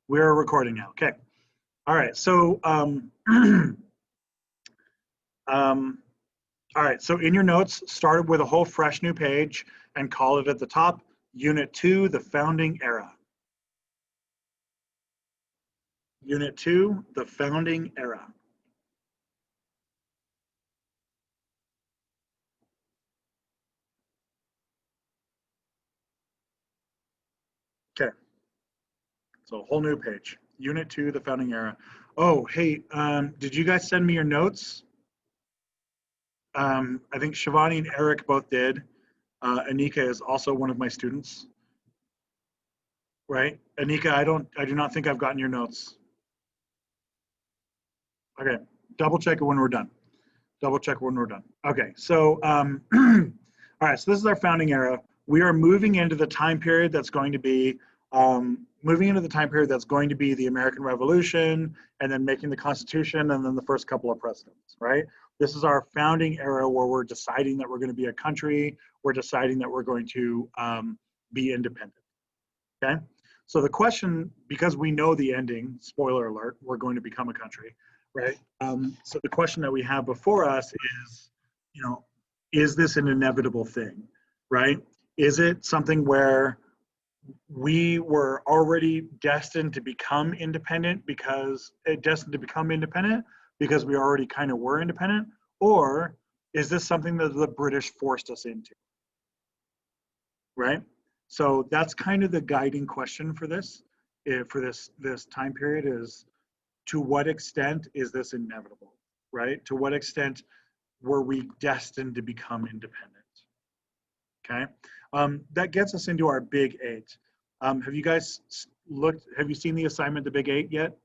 We're recording now. Okay. All right. So, all right. So in your notes, start with a whole fresh new page and call it at the top, Unit 2, the Founding Era. Unit 2, the Founding Era. Okay. So a whole new page. Unit 2, the Founding Era. Oh, hey, did you guys send me your notes? I think Shivani and Eric both did. Anika is also one of my students, right? Anika, I do not think I've gotten your notes. Okay, double check it when we're done. Double check when we're done. Okay, so, all right, so this is our founding era. We are moving into the time period that's going to be, the American Revolution, and then making the Constitution, and then the first couple of presidents, right? This is our founding era where we're deciding that we're going to be a country. We're deciding that we're going to be independent, okay? So the question, because we know the ending, spoiler alert, we're going to become a country, right? So the question that we have before us is, is this an inevitable thing, right? Is it something where we were already destined to become independent because we already kind of were independent? Or is this something that the British forced us into, right? So that's kind of the guiding question for this time period is, to what extent is this inevitable, right? To what extent were we destined to become independent? Okay, that gets us into our big eight. Have you guys have you seen the assignment, the big eight, yet?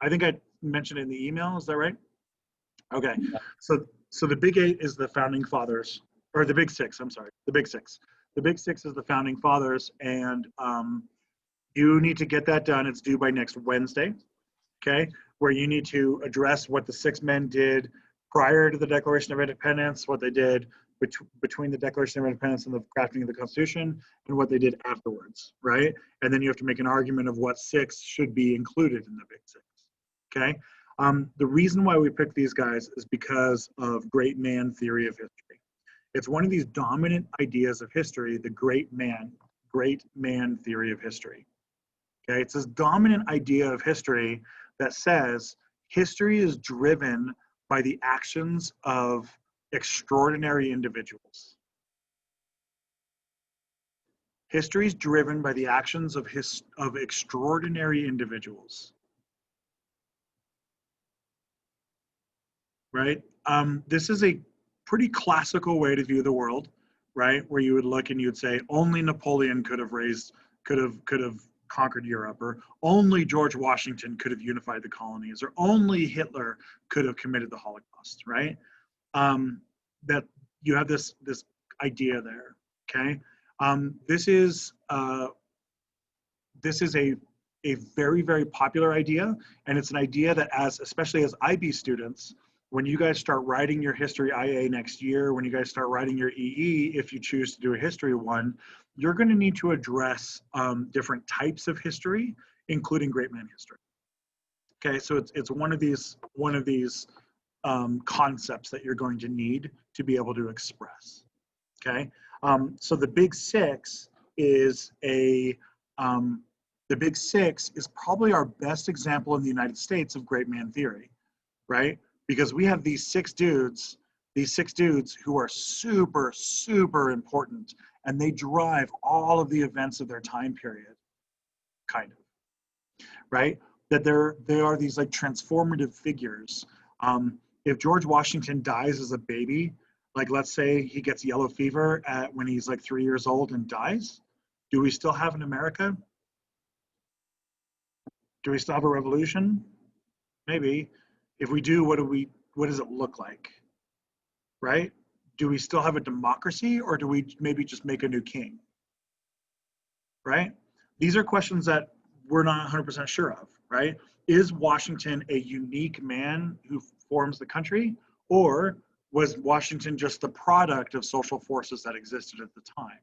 I think I mentioned it in the email, is that right? Okay, so the big eight is the founding fathers, or the big six, I'm sorry, the big six. The big six is the founding fathers, and you need to get that done. It's due by next Wednesday, okay? Where you need to address what the six men did prior to the Declaration of Independence, what they did between the Declaration of Independence and the crafting of the Constitution, and what they did afterwards, right? And then you have to make an argument of what six should be included in the big six, okay? The reason why we picked these guys is because of great man theory of history. It's one of these dominant ideas of history, the great man theory of history. Okay, it's this dominant idea of history that says history is driven by the actions of extraordinary individuals. History is driven by the actions of extraordinary individuals. Right? This is a pretty classical way to view the world, right? Where you would look and you would say only Napoleon could have conquered Europe, or only George Washington could have unified the colonies, or only Hitler could have committed the Holocaust, right? That you have this idea there, okay? This is a very, very popular idea, and it's an idea that especially as IB students, when you guys start writing your history IA next year, when you guys start writing your EE, if you choose to do a history one, you're going to need to address different types of history, including great man history. Okay, so it's one of these concepts that you're going to need to be able to express. Okay, so the big six is probably our best example in the United States of great man theory, right? Because we have these six dudes who are super, super important, and they drive all of the events of their time period, kind of, right? That they are these like transformative figures. If George Washington dies as a baby, like let's say he gets yellow fever when he's like 3 years old and dies, do we still have an America? Do we still have a revolution? Maybe. If we do, what does it look like? Right? Do we still have a democracy, or do we maybe just make a new king? Right? These are questions that we're not 100% sure of, right? Is Washington a unique man who forms the country, or was Washington just the product of social forces that existed at the time?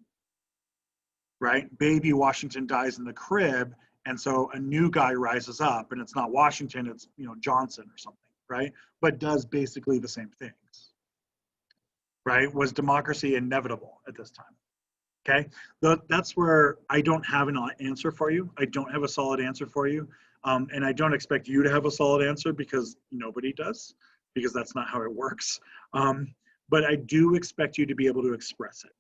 Right? Baby Washington dies in the crib, And so a new guy rises up, and it's not Washington, it's, you know, Johnson or something, right? But does basically the same things, right? Was democracy inevitable at this time? Okay, that's where I don't have an answer for you. I don't have a solid answer for you. And I don't expect you to have a solid answer, because nobody does, because that's not how it works. But I do expect you to be able to express it.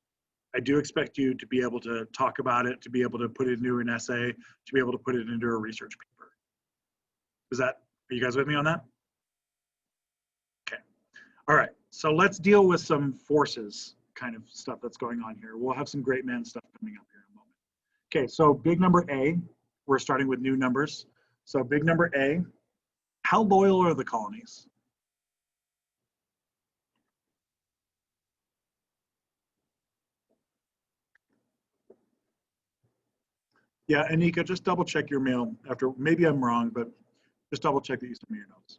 I do expect you to be able to talk about it, to be able to put it into an essay, to be able to put it into a research paper. Are you guys with me on that? Okay. All right. So let's deal with some forces kind of stuff that's going on here. We'll have some great man stuff coming up here in a moment. Okay. So big number A, we're starting with new numbers. So big number A, how loyal are the colonies? Yeah, Anika, just double check your mail after, maybe I'm wrong, but just double check that you sent me your notes.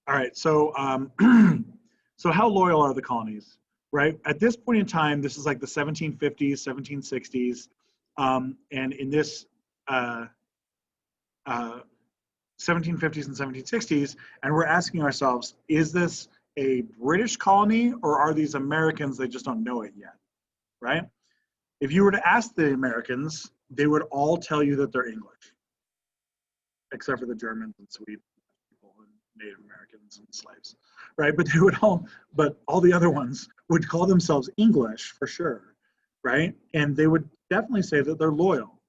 All right, so so how loyal are the colonies, right? At this point in time, this is like the 1750s, 1760s, and in this 1750s and 1760s, and we're asking ourselves, is this a British colony, or are these Americans, they just don't know it yet, right? If you were to ask the Americans, they would all tell you that they're English, except for the Germans and Swedes and Native Americans and slaves, right? But all the other ones would call themselves English for sure, right? And they would definitely say that they're loyal.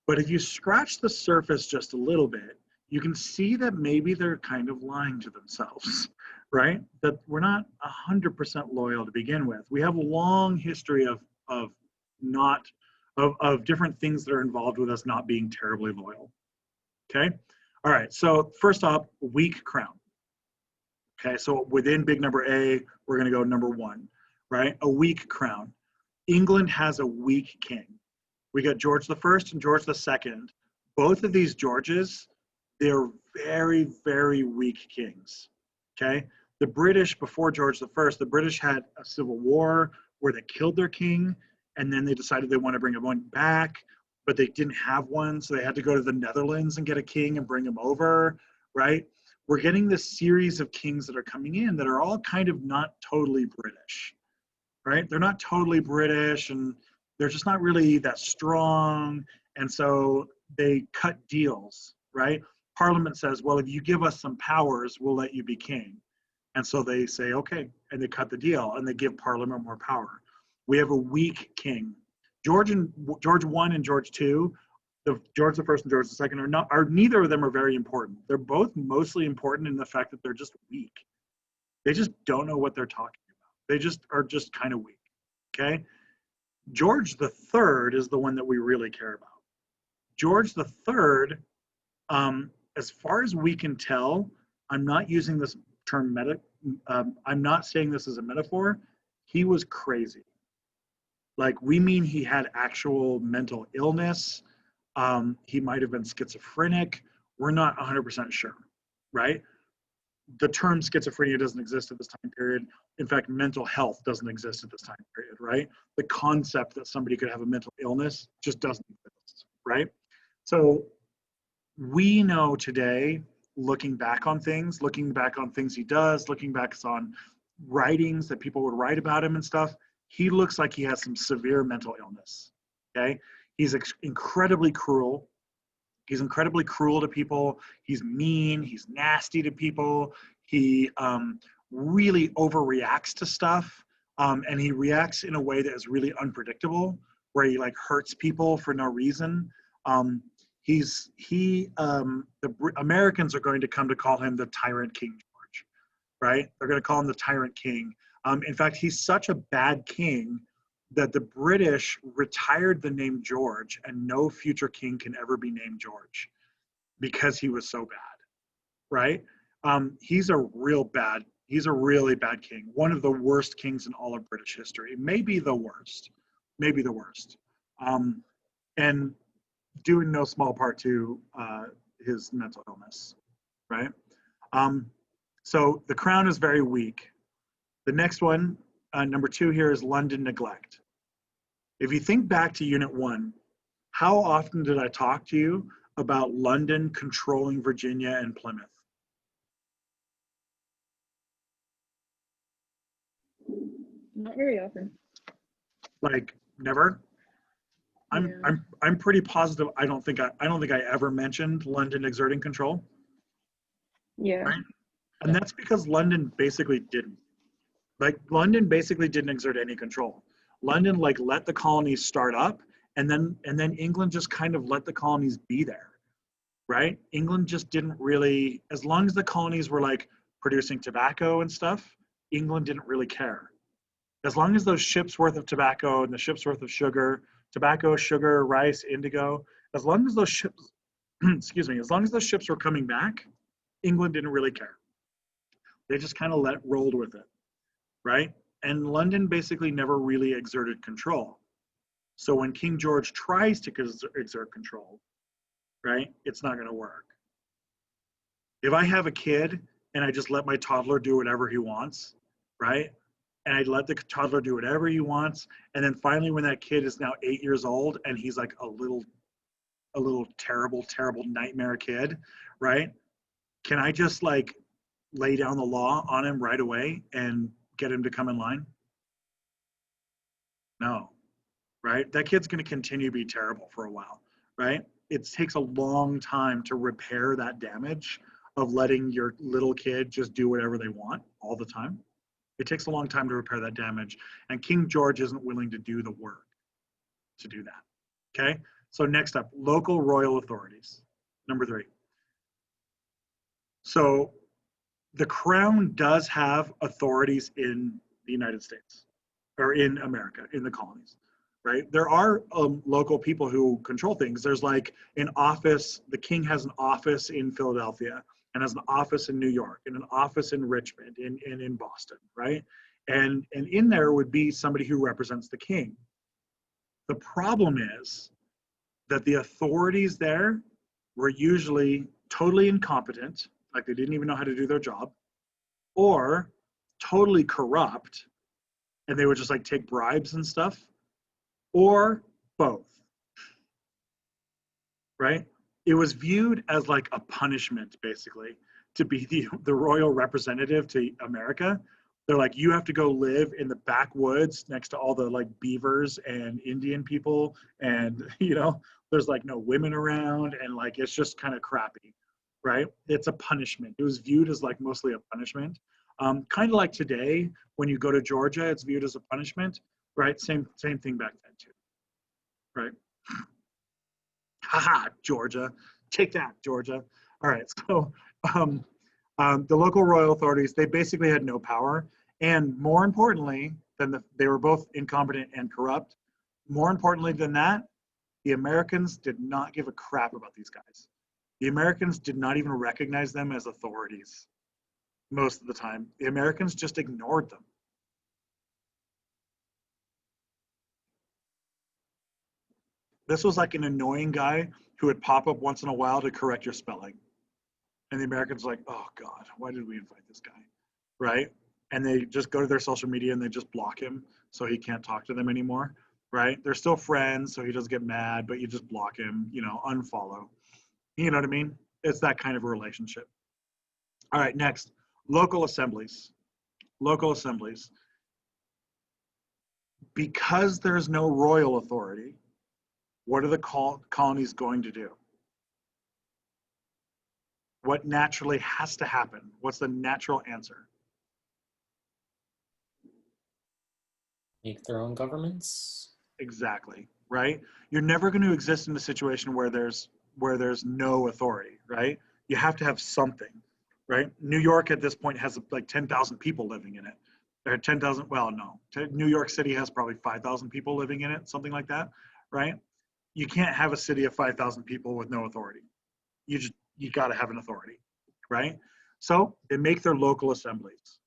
But if you scratch the surface just a little bit, you can see that maybe they're kind of lying to themselves, right? That we're not 100% loyal to begin with. We have a long history of different things that are involved with us not being terribly loyal. Okay. All right. So first off, weak crown. Okay. So within big number A, we're going to go number 1, right? A weak crown. England has a weak king. We got George the First and George the Second. Both of these Georges, they're very, very weak kings. Okay. The British, before George the First, the British had a civil war where they killed their king, and then they decided they want to bring one back, but they didn't have one, so they had to go to the Netherlands and get a king and bring him over, right? We're getting this series of kings that are coming in that are all kind of not totally British, right? They're not totally British, and they're just not really that strong, and so they cut deals, right? Parliament says, well, if you give us some powers, we'll let you be king. And so they say, okay, and they cut the deal, and they give Parliament more power. We have a weak king. George I and George II, George the First and George the Second are neither of them are very important. They're both mostly important in the fact that they're just weak. They just don't know what they're talking about. They just are just kind of weak. Okay. George the Third is the one that we really care about. George the Third, as far as we can tell, I'm not using this term I'm not saying this as a metaphor. He was crazy. Like, we mean he had actual mental illness. He might have been schizophrenic. We're not 100% sure, right? The term schizophrenia doesn't exist at this time period. In fact, mental health doesn't exist at this time period, right? The concept that somebody could have a mental illness just doesn't exist, right? So we know today, looking back on things he does, looking back on writings that people would write about him and stuff, he looks like he has some severe mental illness, okay? He's incredibly cruel. He's incredibly cruel to people. He's mean. He's nasty to people. He really overreacts to stuff, and he reacts in a way that is really unpredictable, where he like hurts people for no reason. The Americans are going to come to call him the Tyrant King George, right? They're going to call him the Tyrant King. In fact, he's such a bad king that the British retired the name George, and no future king can ever be named George because he was so bad, right? He's a really bad king. One of the worst kings in all of British history, maybe the worst. And due in no small part to his mental illness, right? So the crown is very weak. The next one, number 2 here, is London neglect. If you think back to Unit 1, How often did I talk to you about London controlling Virginia and Plymouth? Not very often. Like never. Yeah. I'm pretty positive. I don't think I ever mentioned London exerting control, Yeah. right? And that's because London basically didn't. Like London basically didn't exert any control. London like let the colonies start up, and then England just kind of let the colonies be there, right? England just didn't really, as long as the colonies were like producing tobacco and stuff, England didn't really care. As long as those ships worth of tobacco and the ships worth of sugar, tobacco, sugar, rice, indigo, as long as those ships, excuse me, as long as those ships were coming back, England didn't really care. They just kind of rolled with it, right? And London basically never really exerted control. So when King George tries to exert control, right, it's not going to work. If I have a kid and I just let my toddler do whatever he wants, right, and I let the toddler do whatever he wants, and then finally when that kid is now 8 years old and he's like a little terrible nightmare kid, right, can I just like lay down the law on him right away and get him to come in line? No, right? That kid's going to continue to be terrible for a while, right? It takes a long time to repair that damage of letting your little kid just do whatever they want all the time. It takes a long time to repair that damage, and King George isn't willing to do the work to do that. Okay, so next up, local royal authorities. Number 3. So the crown does have authorities in the United States or in America, in the colonies, right? There are local people who control things. There's like an office, the king has an office in Philadelphia and has an office in New York and an office in Richmond and in Boston, right? And in there would be somebody who represents the king. The problem is that the authorities there were usually totally incompetent, like they didn't even know how to do their job, or totally corrupt, and they would just like take bribes and stuff, or both, right? It was viewed as like a punishment, basically, to be the royal representative to America. They're like, you have to go live in the backwoods next to all the like beavers and Indian people, and there's like no women around, and like it's just kind of crappy, right? It's a punishment. It was viewed as like mostly a punishment. Kind of like today, when you go to Georgia, it's viewed as a punishment, right? Same thing back then too, right? Haha, Georgia, take that, Georgia. All right, so um, the local royal authorities, they basically had no power, and more importantly they were both incompetent and corrupt. More importantly than that, the Americans did not give a crap about these guys. The Americans did not even recognize them as authorities most of the time. The Americans just ignored them. This was like an annoying guy who would pop up once in a while to correct your spelling. And the Americans are like, oh God, why did we invite this guy? Right? And they just go to their social media and they just block him so he can't talk to them anymore. Right? They're still friends, so he doesn't get mad, but you just block him, unfollow. You know what I mean? It's that kind of a relationship. All right, next, local assemblies. Local assemblies. Because there's no royal authority, what are the colonies going to do? What naturally has to happen? What's the natural answer? Make their own governments. Exactly, right? You're never going to exist in a situation where there's no authority, right? You have to have something, right? New York at this point has like 10,000 people living in it. Or 10,000, well, no. New York City has probably 5,000 people living in it, something like that, right? You can't have a city of 5,000 people with no authority. You got to have an authority, right? So they make their local assemblies.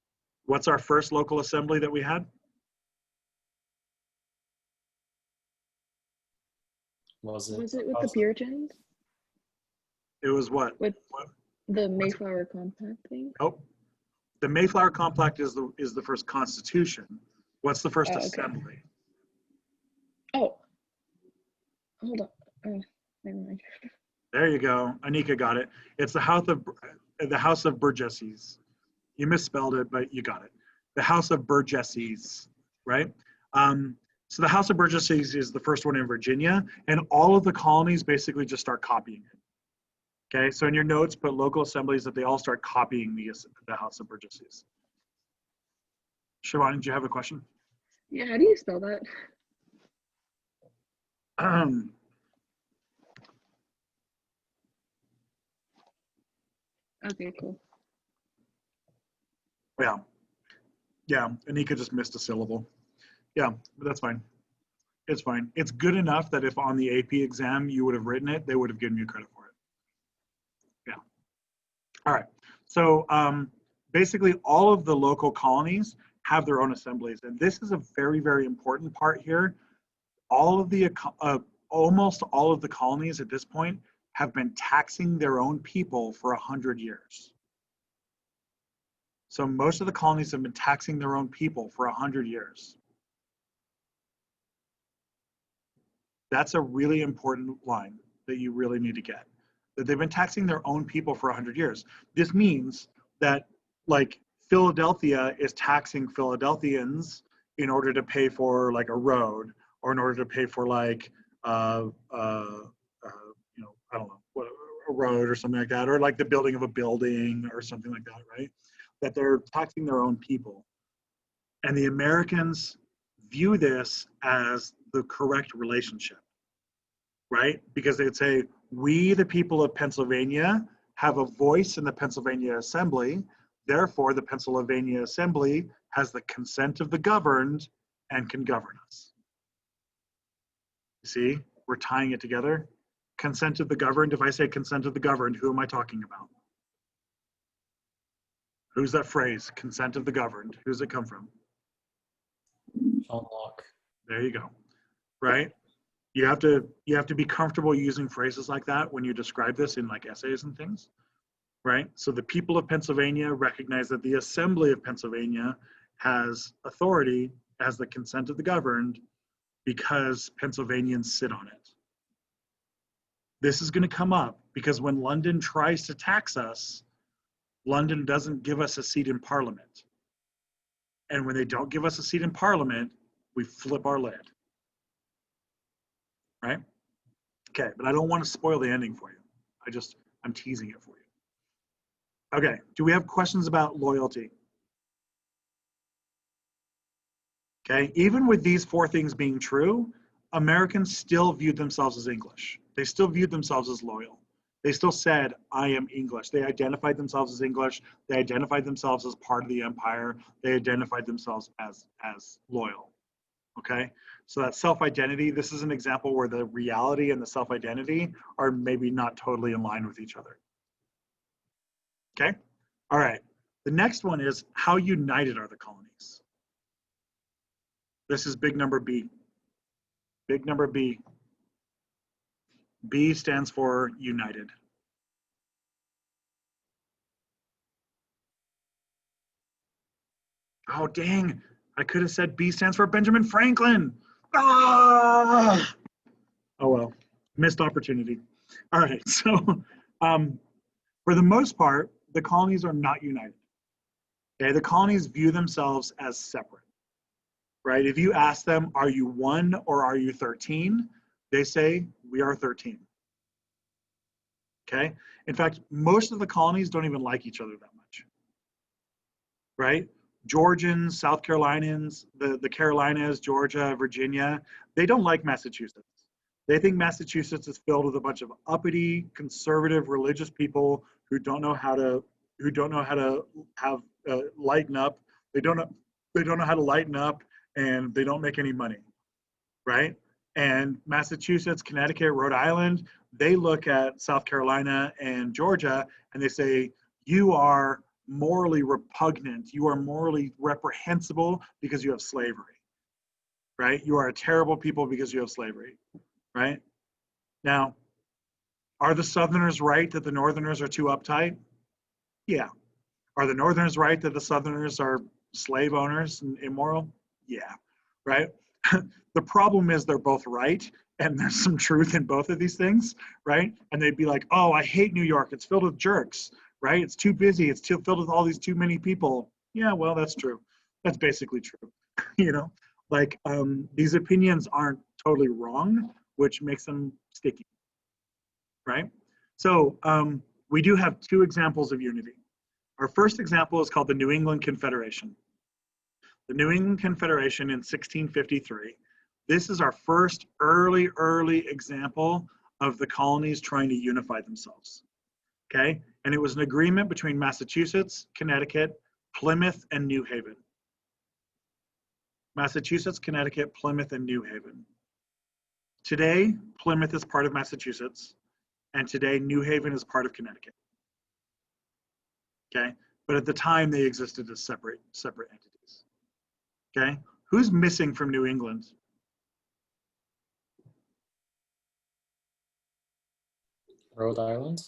What's our first local assembly that we had? Was Was it with the Puritans? It was what? With the Mayflower Compact thing? Nope. The Mayflower Compact is the first constitution. What's the first Oh, okay. assembly? Oh, hold on. Oh, never mind. There you go. Anika got it. It's the House of Burgesses. You misspelled it, but you got it. The House of Burgesses, right? So the House of Burgesses is the first one in Virginia, and all of the colonies basically just start copying it. Okay, so in your notes, put local assemblies that they all start copying the House of Burgesses. Siobhan, did you have a question? Yeah, how do you spell that? Okay, cool. Yeah. Yeah, Anika just missed a syllable. Yeah, but that's fine. It's fine. It's good enough that if on the AP exam you would have written it, they would have given you credit for it. Yeah. All right. So basically all of the local colonies have their own assemblies. And this is a very, very important part here. All of the, almost all of the colonies at this point have been taxing their own people for 100 years. So most of the colonies have been taxing their own people for 100 years. That's a really important line that you really need to get. That they've been taxing their own people for 100 years. This means that, like, Philadelphia is taxing Philadelphians in order to pay for like a road, or in order to pay for like you know, I don't know, what, a road or something like that, or like the building of a building or something like that, right? That they're taxing their own people. And the Americans view this as the correct relationship, right? Because they'd say, we, the people of Pennsylvania, have a voice in the Pennsylvania Assembly. Therefore, the Pennsylvania Assembly has the consent of the governed and can govern us. You see, we're tying it together. Consent of the governed. If I say consent of the governed, who am I talking about? Who's that phrase? Consent of the governed. Who's it come from? John Locke. There you go. Right? You have to be comfortable using phrases like that when you describe this in like essays and things. Right? So the people of Pennsylvania recognize that the Assembly of Pennsylvania has authority as the consent of the governed because Pennsylvanians sit on it. This is going to come up because when London tries to tax us, London doesn't give us a seat in Parliament. And when they don't give us a seat in Parliament, we flip our lid. Right? Okay, but I don't want to spoil the ending for you. I'm teasing it for you. Okay, do we have questions about loyalty? Okay, even with these four things being true, Americans still viewed themselves as English. They still viewed themselves as loyal. They still said, I am English. They identified themselves as English. They identified themselves as part of the empire. They identified themselves as loyal. Okay, so that self-identity, this is an example where the reality and the self-identity are maybe not totally in line with each other. Okay, all right. The next one is, how united are the colonies? This is big number B. Big number B. B stands for united. Oh, dang. I could have said B stands for Benjamin Franklin. Ah! Oh, well, missed opportunity. All right, so for the most part, the colonies are not united. Okay, the colonies view themselves as separate, right? If you ask them, are you 1 or are you 13? They say, we are 13. Okay, in fact, most of the colonies don't even like each other that much, right? Georgians, South Carolinians, the Carolinas, Georgia, Virginia, they don't like Massachusetts. They think Massachusetts is filled with a bunch of uppity, conservative, religious people who don't know how to have lighten up. They don't know how to lighten up, and they don't make any money, right? And Massachusetts, Connecticut, Rhode Island, they look at South Carolina and Georgia and they say, you are morally repugnant. You are morally reprehensible because you have slavery, right? You are a terrible people because you have slavery, right? Now, are the Southerners right that the Northerners are too uptight? Yeah. Are the Northerners right that the Southerners are slave owners and immoral? Yeah, right? The problem is they're both right, and there's some truth in both of these things, right? And they'd be like, oh, I hate New York. It's filled with jerks, right? It's too busy. It's too filled with all these too many people. Yeah, well, that's true. That's basically true. You know, like these opinions aren't totally wrong, which makes them sticky, right? So we do have two examples of unity. Our first example is called the New England Confederation. The New England Confederation in 1653. This is our first early example of the colonies trying to unify themselves, okay? And it was an agreement between Massachusetts, Connecticut, Plymouth, and New Haven. Massachusetts, Connecticut, Plymouth, and New Haven. Today, Plymouth is part of Massachusetts, and today New Haven is part of Connecticut, okay? But at the time, they existed as separate entities, okay? Who's missing from New England? Rhode Island.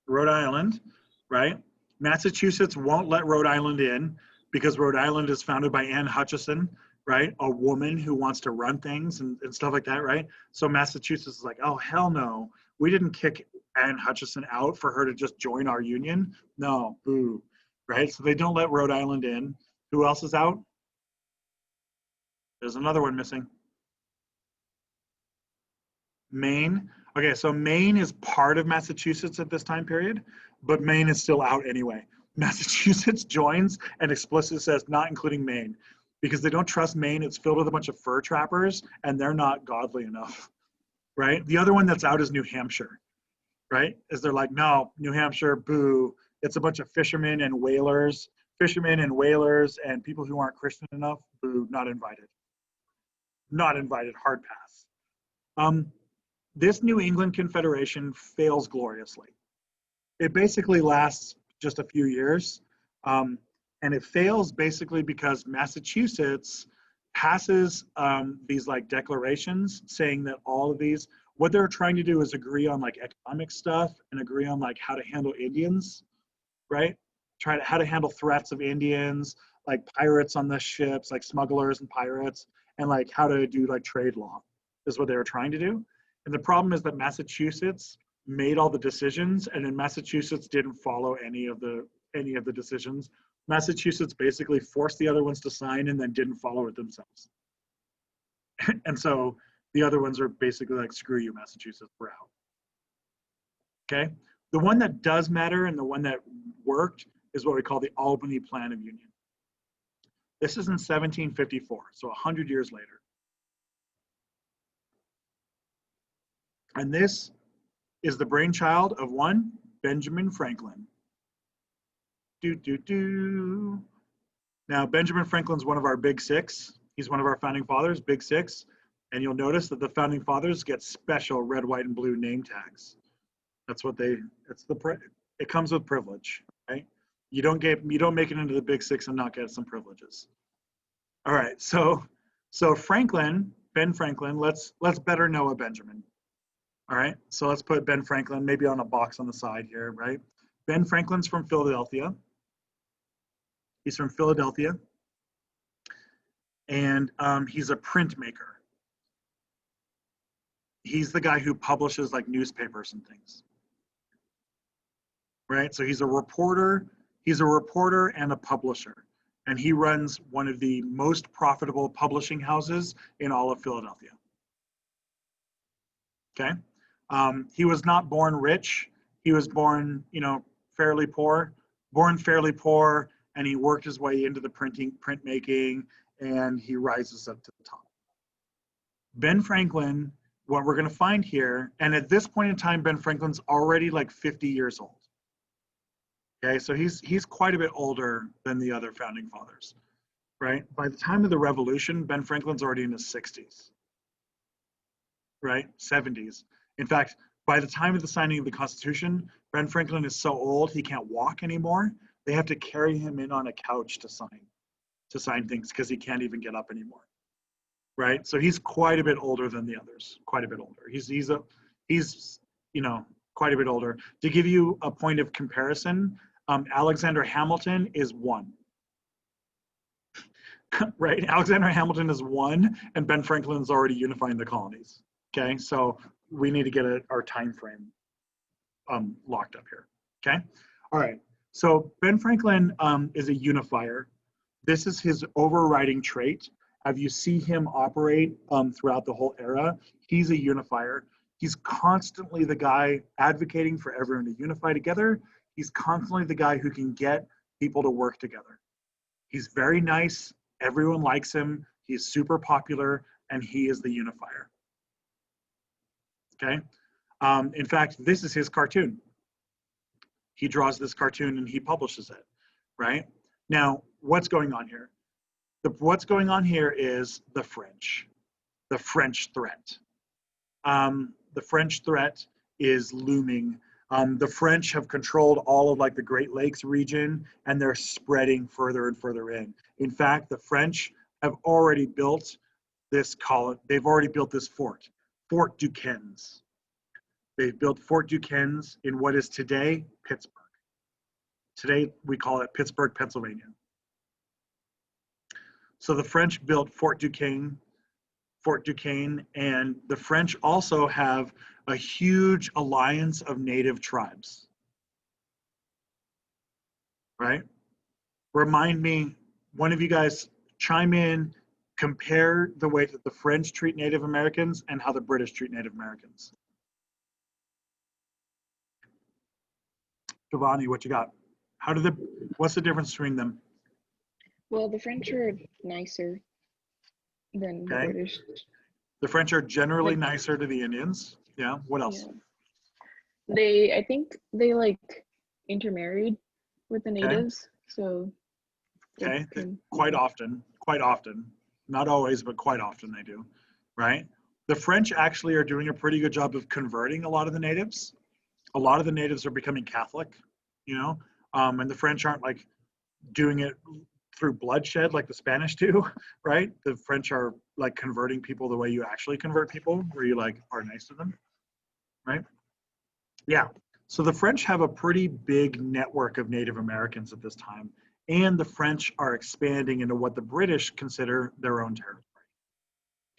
Rhode Island, right? Massachusetts won't let Rhode Island in because Rhode Island is founded by Anne Hutchinson, right? A woman who wants to run things and stuff like that, right? So Massachusetts is like, oh, hell no. We didn't kick Anne Hutchinson out for her to just join our union. No, boo, right? So they don't let Rhode Island in. Who else is out? There's another one missing. Maine. Okay, so Maine is part of Massachusetts at this time period, but Maine is still out anyway. Massachusetts joins and explicitly says not including Maine because they don't trust Maine. It's filled with a bunch of fur trappers and they're not godly enough, right? The other one that's out is New Hampshire, right? Is they're like, no, New Hampshire, boo. It's a bunch of fishermen and whalers and people who aren't Christian enough, boo, not invited. Not invited, hard pass. This New England Confederation fails gloriously. It basically lasts just a few years, and it fails basically because Massachusetts passes these like declarations saying that all of these, what they're trying to do is agree on like economic stuff and agree on like how to handle Indians, right? How to handle threats of Indians, like pirates on the ships, like smugglers and pirates, and like how to do like trade law is what they were trying to do. And the problem is that Massachusetts made all the decisions, and then Massachusetts didn't follow any of the decisions. Massachusetts basically forced the other ones to sign and then didn't follow it themselves. And so the other ones are basically like, screw you, Massachusetts, we're out. Okay? The one that does matter and the one that worked is what we call the Albany Plan of Union. This is in 1754, so 100 years later. And this is the brainchild of one Benjamin Franklin. Now, Benjamin Franklin's one of our big six. He's one of our founding fathers, big six. And you'll notice that the founding fathers get special red, white, and blue name tags. That's what it comes with privilege, right? You don't make it into the big six and not get some privileges. All right, so Franklin, Ben Franklin, let's better know a Benjamin. All right, so let's put Ben Franklin maybe on a box on the side here, right? Ben Franklin's from Philadelphia. He's from Philadelphia. And he's a printmaker. He's the guy who publishes like newspapers and things. Right, so he's a reporter and a publisher. And he runs one of the most profitable publishing houses in all of Philadelphia. Okay. He was not born rich. He was born, fairly poor, and he worked his way into the printmaking, and he rises up to the top. Ben Franklin, what we're going to find here, and at this point in time, Ben Franklin's already like 50 years old. Okay, so he's quite a bit older than the other founding fathers, right? By the time of the Revolution, Ben Franklin's already in his 60s, right? 70s. In fact, by the time of the signing of the Constitution, Ben Franklin is so old he can't walk anymore. They have to carry him in on a couch to sign things because he can't even get up anymore, right? So he's quite a bit older than the others, quite a bit older. He's quite a bit older. To give you a point of comparison, Alexander Hamilton is 1. Right? Alexander Hamilton is 1, and Ben Franklin is already unifying the colonies. Okay, so we need to get our time frame locked up here. Okay, all right. So Ben Franklin is a unifier. This is his overriding trait. Have you see him operate throughout the whole era? He's a unifier. He's constantly the guy advocating for everyone to unify together. He's constantly the guy who can get people to work together. He's very nice. Everyone likes him. He's super popular, and he is the unifier. Okay. In fact, this is his cartoon. He draws this cartoon and he publishes it, right? Now, what's going on here? What's going on here is the French threat. The French threat is looming. The French have controlled all of like the Great Lakes region, and they're spreading further and further in. In fact, the French have already built this they've already built this fort, Fort Duquesne's. They've built Fort Duquesne's in what is today Pittsburgh. Today we call it Pittsburgh, Pennsylvania. So the French built Fort Duquesne, and the French also have a huge alliance of native tribes. Right? Remind me, one of you guys chime in, compare the way that the French treat Native Americans and how the British treat Native Americans. Giovanni, what you got? What's the difference between them? Well, the French are nicer than the Okay. British. The French are generally Like- nicer to the Indians. Yeah. What else? Yeah. I think they like intermarried with the Okay. natives, so they Okay. can- Quite often, not always, but quite often they do, right? The French actually are doing a pretty good job of converting a lot of the natives. A lot of the natives are becoming Catholic, you know, and the French aren't like doing it through bloodshed like the Spanish do, right? The French are like converting people the way you actually convert people, where you like are nice to them, right? Yeah. So the French have a pretty big network of Native Americans at this time, and the French are expanding into what the British consider their own territory.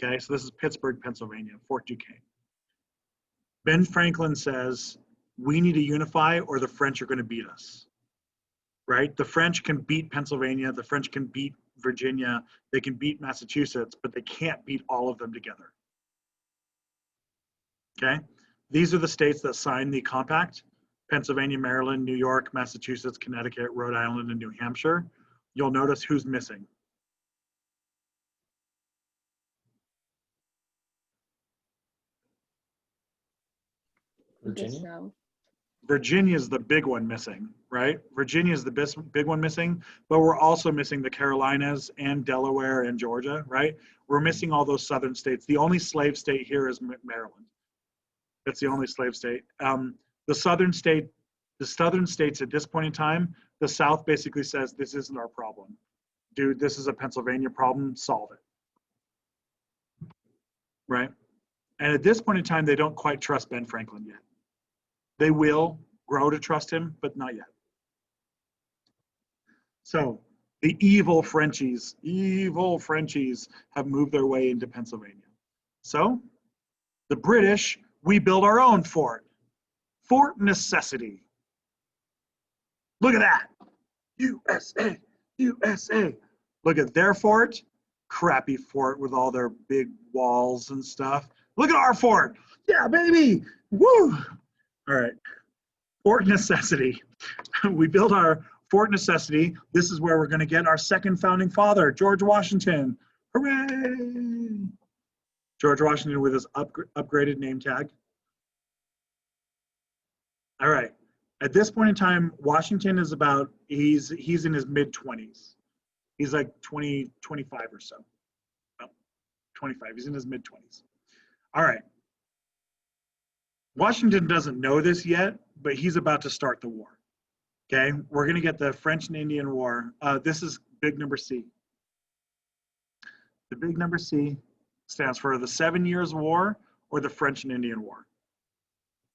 Okay, so this is Pittsburgh, Pennsylvania, Fort Duquesne. Ben Franklin says, we need to unify or the French are going to beat us, right? The French can beat Pennsylvania, the French can beat Virginia, they can beat Massachusetts, but they can't beat all of them together. Okay, these are the states that signed the compact: Pennsylvania, Maryland, New York, Massachusetts, Connecticut, Rhode Island, and New Hampshire. You'll notice who's missing. Virginia? South. Virginia's the big one missing, right? Virginia's the big one missing, but we're also missing the Carolinas and Delaware and Georgia, right? We're missing all those southern states. The only slave state here is Maryland. That's the only slave state. The southern states at this point in time, the South basically says, this isn't our problem. Dude, this is a Pennsylvania problem, solve it. Right? And at this point in time, they don't quite trust Ben Franklin yet. They will grow to trust him, but not yet. So the evil Frenchies have moved their way into Pennsylvania. So the British, we build our own fort. Fort Necessity. Look at that. USA, USA. Look at their fort. Crappy fort with all their big walls and stuff. Look at our fort. Yeah, baby. Woo. All right. Fort Necessity. We built our Fort Necessity. This is where we're going to get our second founding father, George Washington. Hooray! George Washington with his upgraded name tag. All right. At this point in time, Washington is he's in his mid-20s. He's like 20, 25 or so. Oh, 25. He's in his mid-20s. All right. Washington doesn't know this yet, but he's about to start the war. Okay, we're going to get the French and Indian War. This is big number C. The big number C stands for the 7 Years' War or the French and Indian War.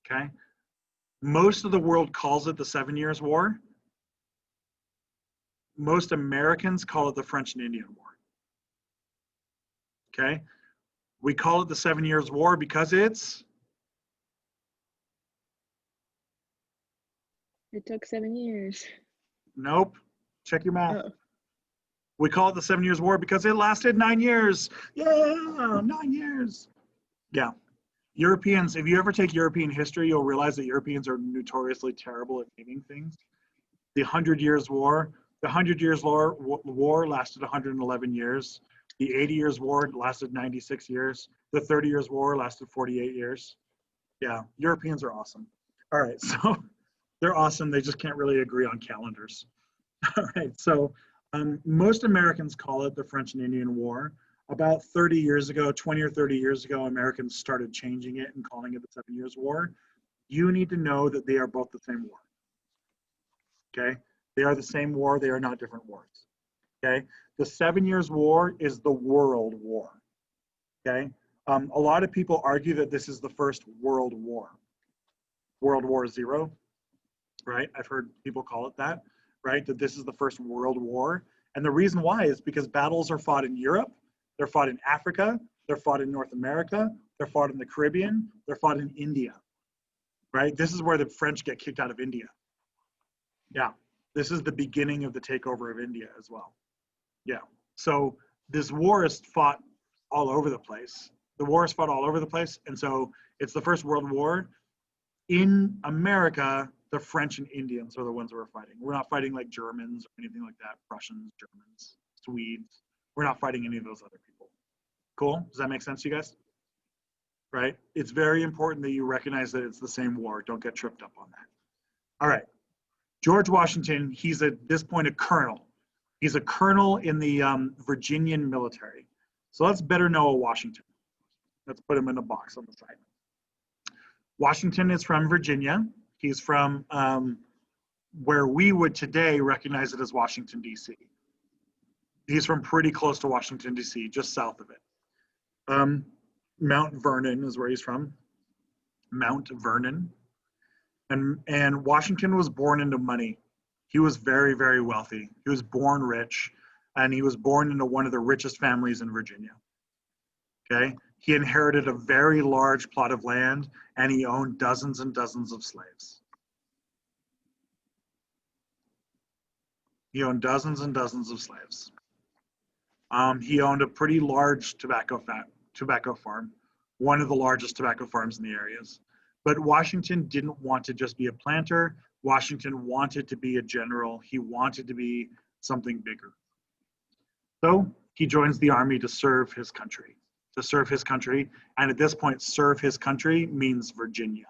Okay, most of the world calls it the 7 Years' War. Most Americans call it the French and Indian War. Okay, We call it the 7 Years' War because it's, It took 7 years. nope, check your math. Oh, We call it the 7 Years' War because it lasted 9 years. Yeah, 9 years. Yeah. Europeans, if you ever take European history, you'll realize that Europeans are notoriously terrible at naming things. The 100 Years' War, the 100 Years' War lasted 111 years. The 80 Years' War lasted 96 years. The 30 Years' War lasted 48 years. Yeah, Europeans are awesome. All right, so they're awesome. They just can't really agree on calendars. All right, so most Americans call it the French and Indian War. About 30 years ago, 20 or 30 years ago, Americans started changing it and calling it the 7 Years' War. You need to know that they are both the same war. Okay? They are the same war. They are not different wars. Okay? The 7 Years' War is the World War. Okay? A lot of people argue that this is the first World War. World War Zero, right? I've heard people call it that, right? That this is the first World War. And the reason why is because battles are fought in Europe, they're fought in Africa, they're fought in North America, they're fought in the Caribbean, they're fought in India, right? This is where the French get kicked out of India. Yeah, this is the beginning of the takeover of India as well. Yeah, so this war is fought all over the place. The war is fought all over the place, and so it's the first World War. In America, the French and Indians are the ones we're fighting. We're not fighting like Germans or anything like that, Prussians, Germans, Swedes. We're not fighting any of those other people. Cool? Does that make sense to you guys? Right? It's very important that you recognize that it's the same war. Don't get tripped up on that. All right. George Washington, he's at this point a colonel. He's a colonel in the Virginian military. So let's better know a Washington. Let's put him in a box on the side. Washington is from Virginia. He's from where we would today recognize it as Washington, D.C. He's from pretty close to Washington, D.C., just south of it. Mount Vernon is where he's from. Mount Vernon. And Washington was born into money. He was very, very wealthy. He was born rich, and he was born into one of the richest families in Virginia. Okay? He inherited a very large plot of land, and he owned dozens and dozens of slaves. He owned dozens and dozens of slaves. He owned a pretty large tobacco farm, one of the largest tobacco farms in the areas. But Washington didn't want to just be a planter. Washington wanted to be a general. He wanted to be something bigger. So he joins the army to serve his country. And at this point, serve his country means Virginia.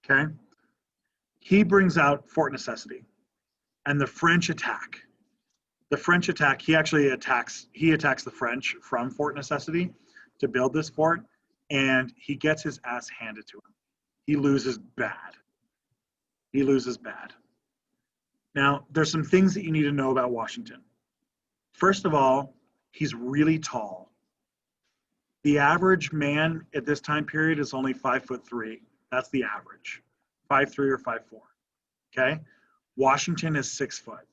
Okay? He brings out Fort Necessity, and the French attack. He actually attacks the French from Fort Necessity to build this fort, and he gets his ass handed to him. He loses bad. Now, there's some things that you need to know about Washington. First of all, he's really tall. The average man at this time period is only 5'3". That's the average, 5'3" or 5'4". Okay, Washington is 6 foot.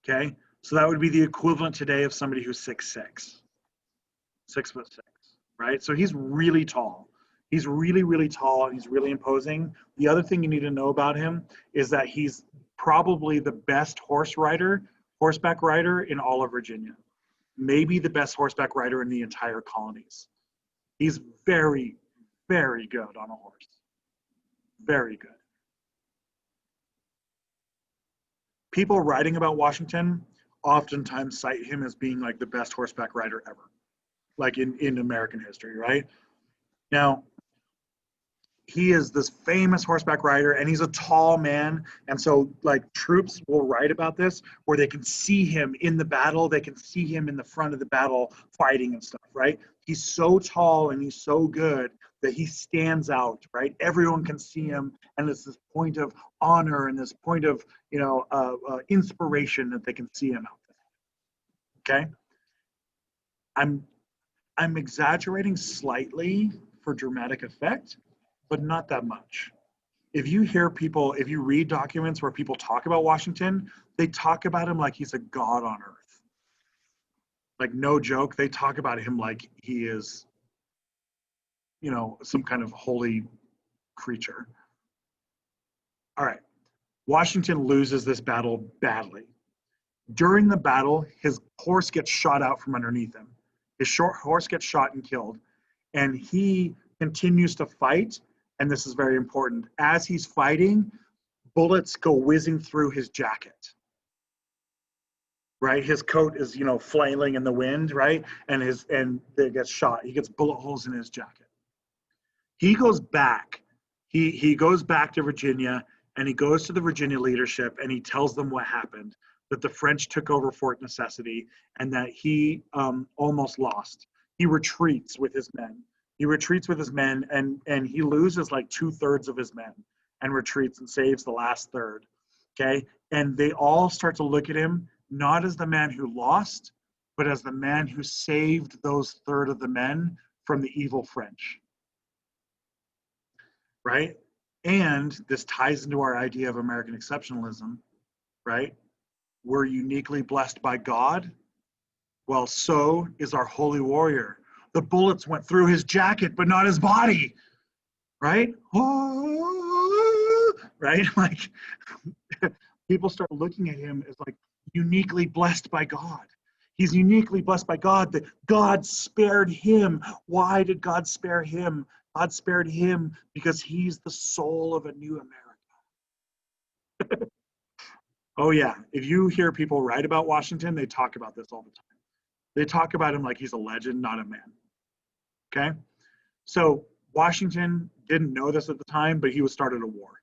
Okay, so that would be the equivalent today of somebody who's 6'6", 6'6", right? So he's really tall. He's really, really tall, and he's really imposing. The other thing you need to know about him is that he's probably the best horseback rider in all of Virginia. Maybe the best horseback rider in the entire colonies. He's very, very good on a horse. Very good. People writing about Washington oftentimes cite him as being like the best horseback rider ever, like in American history, right? Now, he is this famous horseback rider, and he's a tall man, and so like troops will write about this where they can see him in the battle, they can see him in the front of the battle fighting and stuff, right? He's so tall and he's so good that he stands out, right? Everyone can see him, and it's this point of honor and this point of inspiration that they can see him out there. Okay, I'm exaggerating slightly for dramatic effect, but not that much. If you read documents where people talk about Washington, they talk about him like he's a god on earth. Like, no joke, they talk about him like he is, you know, some kind of holy creature. All right. Washington loses this battle badly. During the battle, his horse gets shot out from underneath him. His short horse gets shot and killed, and he continues to fight. And this is very important. As he's fighting, bullets go whizzing through his jacket. Right, his coat is, you know, flailing in the wind, right, and it gets shot. He gets bullet holes in his jacket. He goes back. He goes back to Virginia, and he goes to the Virginia leadership, and he tells them what happened, that the French took over Fort Necessity, and that he almost lost. He retreats with his men. And he loses like 2/3 of his men and retreats and saves the last third. Okay, and they all start to look at him not as the man who lost, but as the man who saved those third of the men from the evil French. Right? And this ties into our idea of American exceptionalism, right? We're uniquely blessed by God. Well, so is our holy warrior. The bullets went through his jacket, but not his body, right? Oh, right? Like, people start looking at him as like uniquely blessed by God. He's uniquely blessed by God, that God spared him. Why did God spare him? God spared him because he's the soul of a new America. Oh yeah, if you hear people write about Washington, they talk about this all the time. They talk about him like he's a legend, not a man. Okay? So Washington didn't know this at the time, but he was started a war.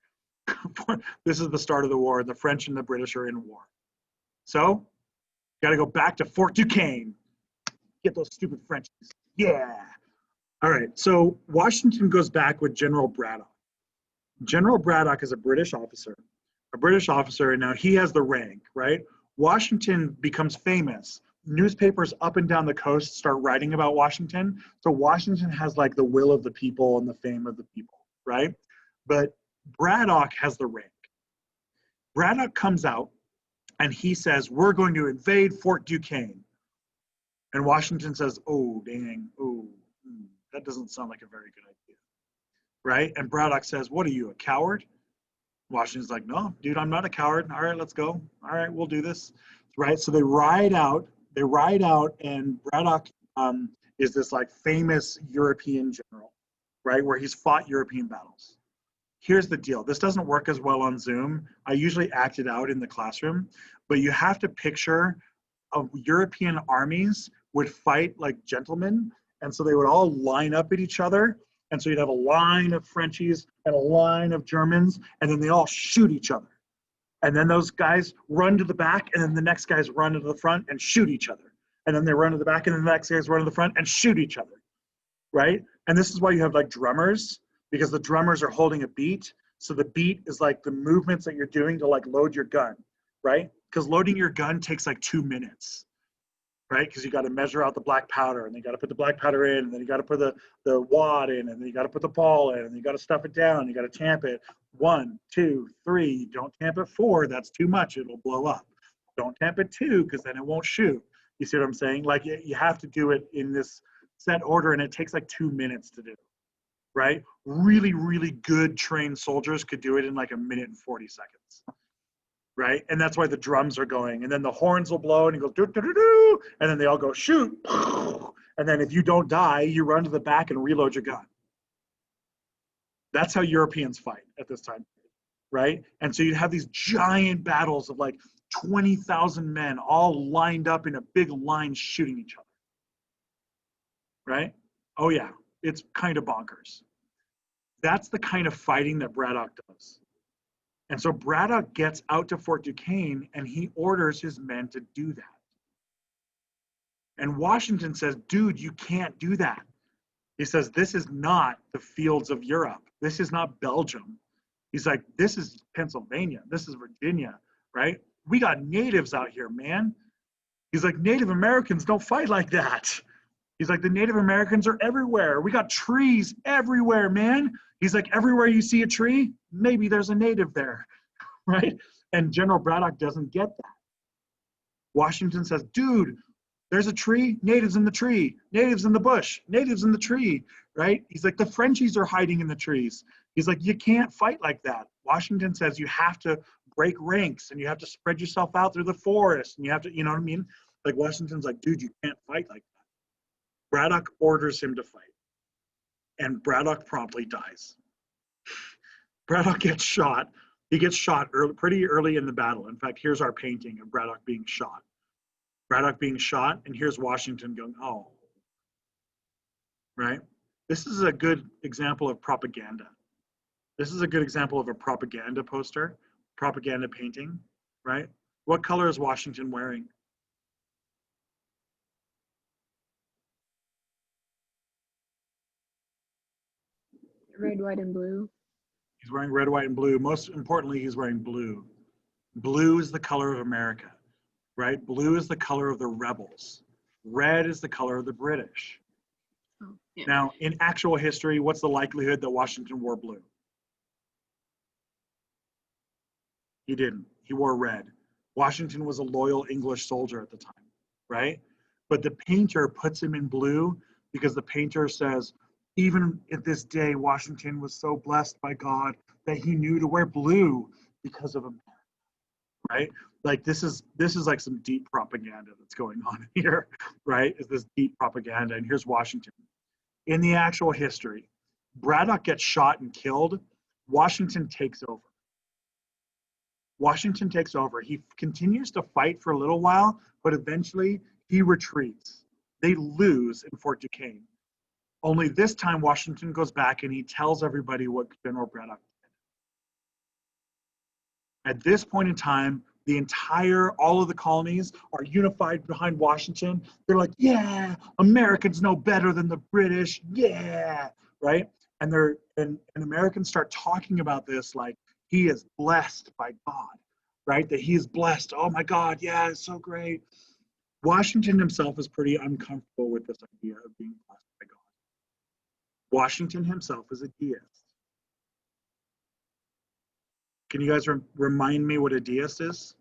This is the start of the war. The French and the British are in a war. So, got to go back to Fort Duquesne. Get those stupid Frenchies. Yeah. All right. So Washington goes back with General Braddock. General Braddock is a British officer. And now he has the rank, right? Washington becomes famous. Newspapers up and down the coast start writing about Washington. So Washington has like the will of the people and the fame of the people, right? But Braddock has the rank. Braddock comes out and he says, we're going to invade Fort Duquesne. And Washington says, oh, dang, that doesn't sound like a very good idea, right? And Braddock says, what are you, a coward? Washington's like, no, dude, I'm not a coward. All right, let's go. All right, we'll do this, right? So they ride out, and Braddock is this like famous European general, right? Where he's fought European battles. Here's the deal. This doesn't work as well on Zoom. I usually act it out in the classroom, but you have to picture European armies would fight like gentlemen. And so they would all line up at each other. And so you'd have a line of Frenchies and a line of Germans, and then they all shoot each other. And then those guys run to the back, and then the next guys run to the front and shoot each other. And then they run to the back, and then the next guys run to the front and shoot each other, right? And this is why you have like drummers, because the drummers are holding a beat. So the beat is like the movements that you're doing to like load your gun, right? Because loading your gun takes like 2 minutes, right? Because you got to measure out the black powder, and then you got to put the black powder in, and then you got to put the wad in, and then you got to put the ball in, and then you got to stuff it down. You got to tamp it 1, 2, 3. Don't tamp it 4. That's too much. It'll blow up. Don't tamp it 2, because then it won't shoot. You see what I'm saying? Like you have to do it in this set order, and it takes like 2 minutes to do, right? Really, really good trained soldiers could do it in like 1 minute and 40 seconds. Right? And that's why the drums are going. And then the horns will blow and it goes doo doo doo doo. And then they all go shoot. And then if you don't die, you run to the back and reload your gun. That's how Europeans fight at this time, right? And so you'd have these giant battles of like 20,000 men all lined up in a big line shooting each other. Right? Oh yeah, it's kind of bonkers. That's the kind of fighting that Braddock does. And so Braddock gets out to Fort Duquesne and he orders his men to do that. And Washington says, dude, you can't do that. He says, this is not the fields of Europe. This is not Belgium. He's like, this is Pennsylvania. This is Virginia, right? We got natives out here, man. He's like, Native Americans don't fight like that. He's like, the Native Americans are everywhere. We got trees everywhere, man. He's like, everywhere you see a tree, maybe there's a native there, right? And General Braddock doesn't get that. Washington says, dude, there's a tree, natives in the tree, natives in the bush, natives in the tree, right? He's like, the Frenchies are hiding in the trees. He's like, you can't fight like that. Washington says you have to break ranks and you have to spread yourself out through the forest and you have to, you know what I mean? Like Washington's like, dude, you can't fight like that. Braddock orders him to fight and Braddock promptly dies. Braddock gets shot. He gets shot pretty early in the battle. In fact, here's our painting of Braddock being shot. Braddock being shot, and here's Washington going, oh, right? This is a good example of propaganda. This is a good example of a propaganda poster, propaganda painting, right? What color is Washington wearing? Red, white, and blue. He's wearing red, white, and blue. Most importantly, he's wearing blue. Blue is the color of America, right? Blue is the color of the rebels. Red is the color of the British. Oh, yeah. Now, in actual history, what's the likelihood that Washington wore blue? He didn't. He wore red. Washington was a loyal English soldier at the time, right? But the painter puts him in blue because the painter says, even at this day, Washington was so blessed by God that he knew to wear blue because of America, right? Like this is like some deep propaganda that's going on here, right? Is this deep propaganda? And here's Washington. In the actual history, Braddock gets shot and killed. Washington takes over. Washington takes over. He continues to fight for a little while, but eventually he retreats. They lose in Fort Duquesne. Only this time Washington goes back and he tells everybody what General Braddock did. At this point in time, all of the colonies are unified behind Washington. They're like, yeah, Americans know better than the British. Yeah, right? And Americans start talking about this like he is blessed by God, right? That he is blessed. Oh my God, yeah, it's so great. Washington himself is pretty uncomfortable with this idea of being blessed by God. Washington himself is a deist. Can you guys remind me what a deist is?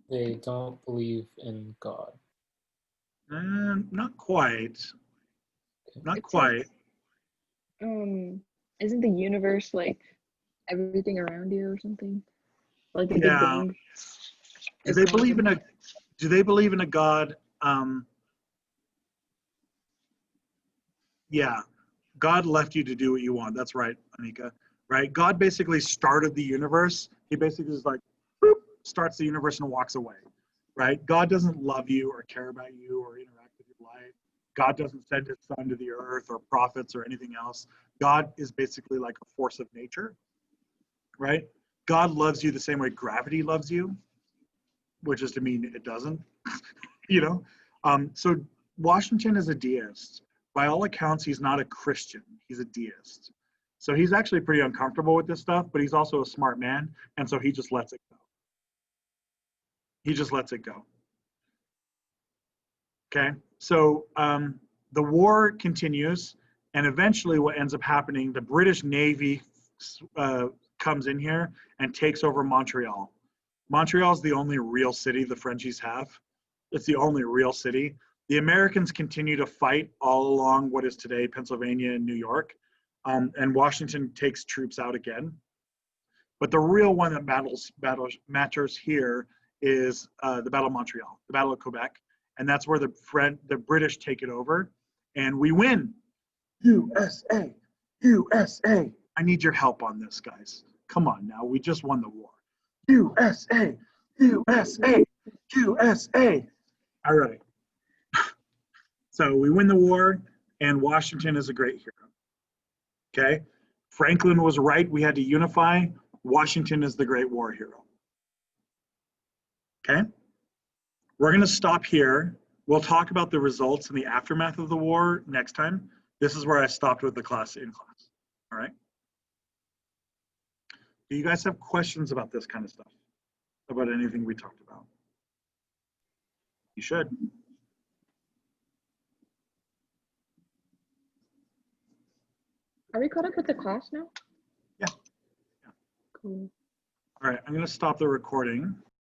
They don't believe in God. Not quite. Not It's quite. Like, isn't the universe like everything around you or something? Like the Big Yeah. Bang? Do is they God? believe in a God? Yeah. God left you to do what you want. That's right, Anika. Right? God basically started the universe. He basically is like, boop, starts the universe and walks away. Right? God doesn't love you or care about you or interact with your life. God doesn't send his son to the earth or prophets or anything else. God is basically like a force of nature. Right? God loves you the same way gravity loves you, which is to mean it doesn't. you know? So Washington is a deist. By all accounts, he's not a Christian. He's a deist. So he's actually pretty uncomfortable with this stuff, but he's also a smart man, and so he just lets it go. He just lets it go. Okay, so the war continues, and eventually what ends up happening, the British Navy comes in here and takes over Montreal. Montreal is the only real city the Frenchies have. It's the only real city. The Americans continue to fight all along what is today Pennsylvania and New York, and Washington takes troops out again. But the real one that matters here is the Battle of Montreal, the Battle of Quebec, and that's where the British take it over, and we win. USA, USA. I need your help on this, guys. Come on now, we just won the war. USA, USA, USA. All right. So we win the war, and Washington is a great hero. Okay? Franklin was right. We had to unify. Washington is the great war hero. Okay? We're going to stop here. We'll talk about the results and the aftermath of the war next time. This is where I stopped with the class in class. All right? Do you guys have questions about this kind of stuff? About anything we talked about? You should. Are we caught up with the class now? Yeah. Cool. All right, I'm going to stop the recording.